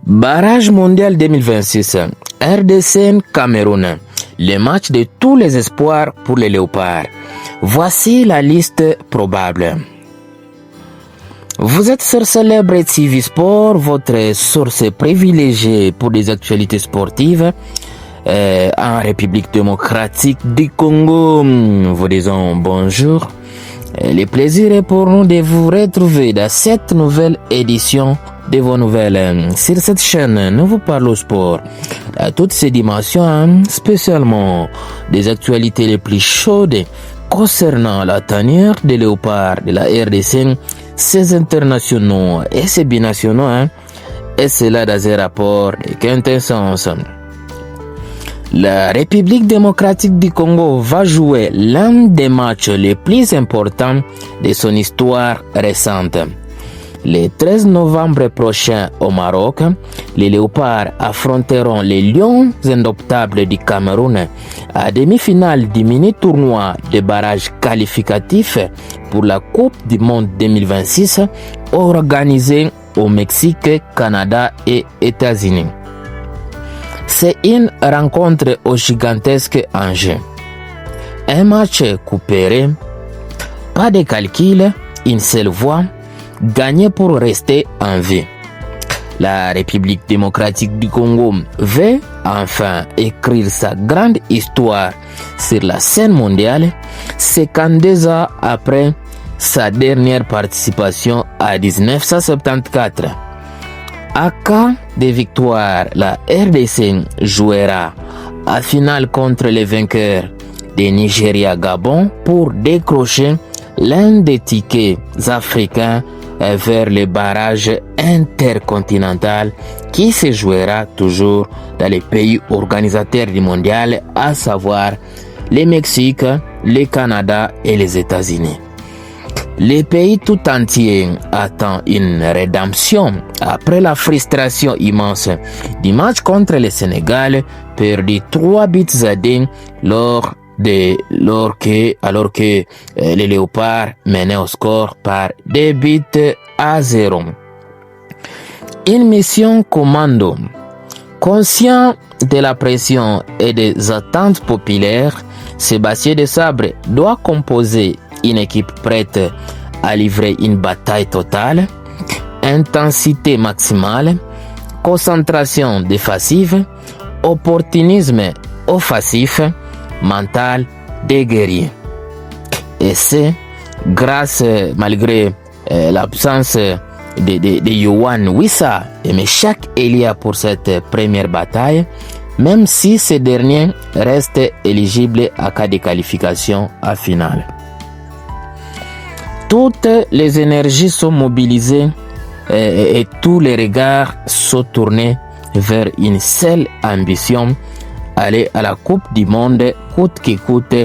Barrage mondial 2026, RDC Cameroun, les matchs de tous les espoirs pour les Léopards. Voici la liste probable. Vous êtes sur Célèbre TV Sport, votre source privilégiée pour des actualités sportives. En République démocratique du Congo, vous disons bonjour. Le plaisir est pour nous de vous retrouver dans cette nouvelle édition de vos nouvelles. Sur cette chaîne, nous vous parlons sport à toutes ces dimensions, spécialement des actualités les plus chaudes concernant la tanière des léopards de la RDC, ses internationaux et ses binationaux, et cela dans un rapport de quintessence. La République démocratique du Congo va jouer l'un des matchs les plus importants de son histoire récente. Le 13 novembre prochain au Maroc, les Léopards affronteront les Lions indomptables du Cameroun à demi-finale du mini-tournoi de barrage qualificatif pour la Coupe du Monde 2026 organisé au Mexique, Canada et États-Unis. C'est une rencontre au gigantesque enjeu. Un match coupé, pas de calcul, une seule voix, gagner pour rester en vie. La République démocratique du Congo veut enfin écrire sa grande histoire sur la scène mondiale, 52 ans après sa dernière participation à 1974. À cas de victoire, la RDC jouera à finale contre les vainqueurs de Nigeria-Gabon pour décrocher l'un des tickets africains vers le barrage intercontinental qui se jouera toujours dans les pays organisateurs du mondial, à savoir le Mexique, le Canada et les États-Unis. Le pays tout entier attend une rédemption après la frustration immense du match contre le Sénégal, perdu 3 buts à 2 alors que les Léopards menaient au score par 2 buts à 0. Une mission commando. Conscient de la pression et des attentes populaires, Sébastien Desabre doit composer une équipe prête à livrer une bataille totale, intensité maximale, concentration défensive, opportunisme offensif, mental des guerriers. Et c'est grâce, malgré l'absence de Yohan Wissa et Meshak Elia pour cette première bataille, même si ces derniers restent éligibles à cas de qualification à finale. Toutes les énergies sont mobilisées et tous les regards sont tournés vers une seule ambition, aller à la Coupe du Monde coûte que coûte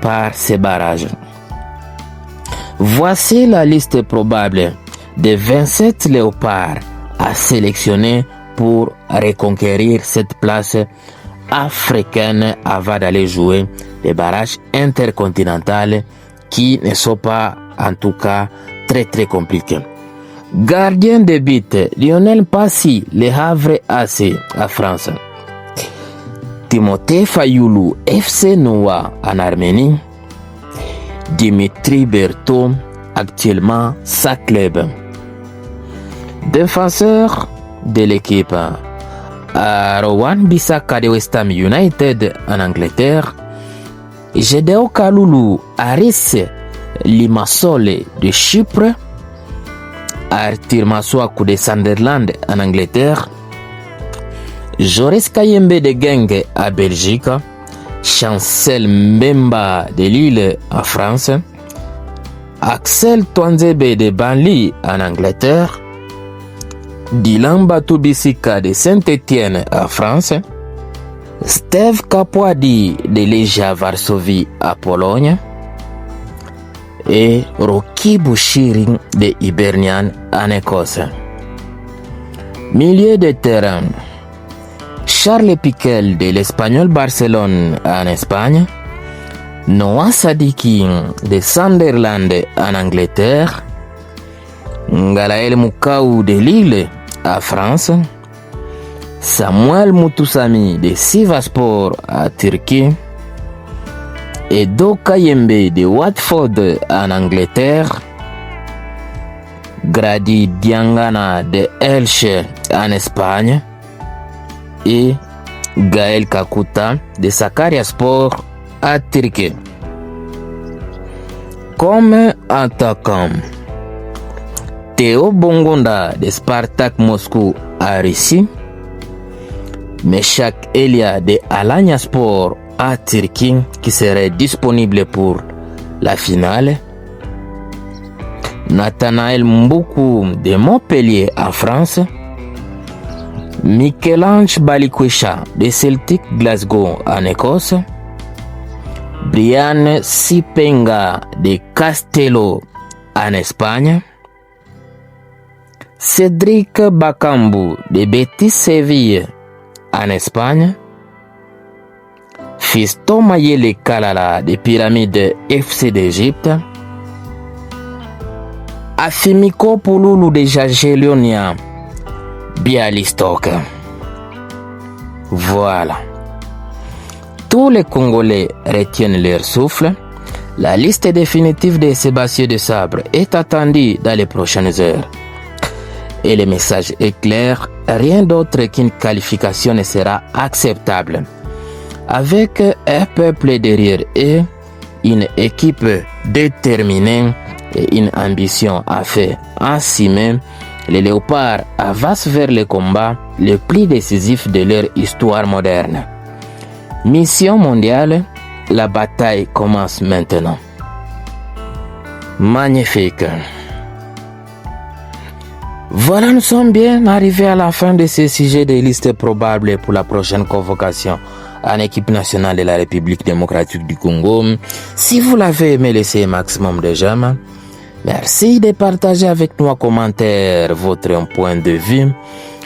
par ces barrages. Voici la liste probable des 27 léopards à sélectionner pour reconquérir cette place africaine avant d'aller jouer les barrages intercontinentaux qui ne sont pas en tout cas très compliqués. Gardien de but, Lionel Passy, Le Havre AC à France. Timothée Fayoulou, FC Noah en Arménie. Dimitri Berthaud, actuellement sa club. Défenseur de l'équipe, Rowan Bissaka de West Ham United en Angleterre. Gedeo Kaloulou, Aris Limassol de Chypre. Arthur Masuaku de Sunderland en Angleterre. Joris Kayembe de Genk à Belgique. Chancel Mbemba de Lille en France. Axel Twanzebe de Burnley en Angleterre. Dylan Batoubissika de Saint-Étienne en France. Steve Kapwadi de Legia Varsovie à Pologne. Et Rocky Bushiri de Hibernian en Écosse. Milieu de terrain. Charles Piquel de l'Espagnol Barcelone en Espagne. Noah Sadiki de Sunderland en Angleterre. Ngalael Moukau de Lille à France. Samuel Mutusami de Sivasspor à Turquie, Edo Kayembe de Watford en Angleterre, Grady Diangana de Elche en Espagne et Gaël Kakuta de Sakaryaspor à Turquie. Comme attaquant, Théo Bongonda de Spartak Moscou à Russie, Meshak Elia de Alanyaspor à Turquie qui serait disponible pour la finale, Nathanaël Mboukou de Montpellier en France, Michel-Ange Balikwisha de Celtic Glasgow en Écosse, Brian Sipenga de Castello en Espagne, Cédric Bakambu de Betis Séville en Espagne, Fiston Mayele Kalala de Pyramide FC d'Égypte, Afimiko Pouloulou de Jagiellonia Bialystok. Voilà. Tous les Congolais retiennent leur souffle. La liste définitive des Sébastien Desabre est attendue dans les prochaines heures. Et le message est clair, rien d'autre qu'une qualification ne sera acceptable. Avec un peuple derrière eux, une équipe déterminée et une ambition à faire ainsi les léopards avancent vers le combat le plus décisif de leur histoire moderne. Mission mondiale, la bataille commence maintenant. Magnifique. Voilà, nous sommes bien arrivés à la fin de ce sujet des listes probables pour la prochaine convocation en équipe nationale de la République démocratique du Congo. Si vous l'avez aimé, laissez un maximum de j'aime. Merci de partager avec nous en commentaire votre point de vue.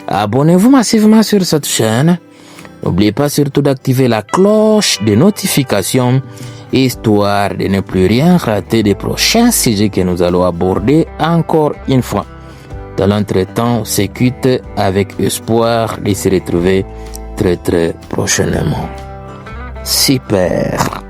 Abonnez-vous massivement sur cette chaîne. N'oubliez pas surtout d'activer la cloche de notification, histoire de ne plus rien rater des prochains sujets que nous allons aborder encore une fois. Dans l'entretemps, on se quitte avec espoir de se retrouver très prochainement. Super.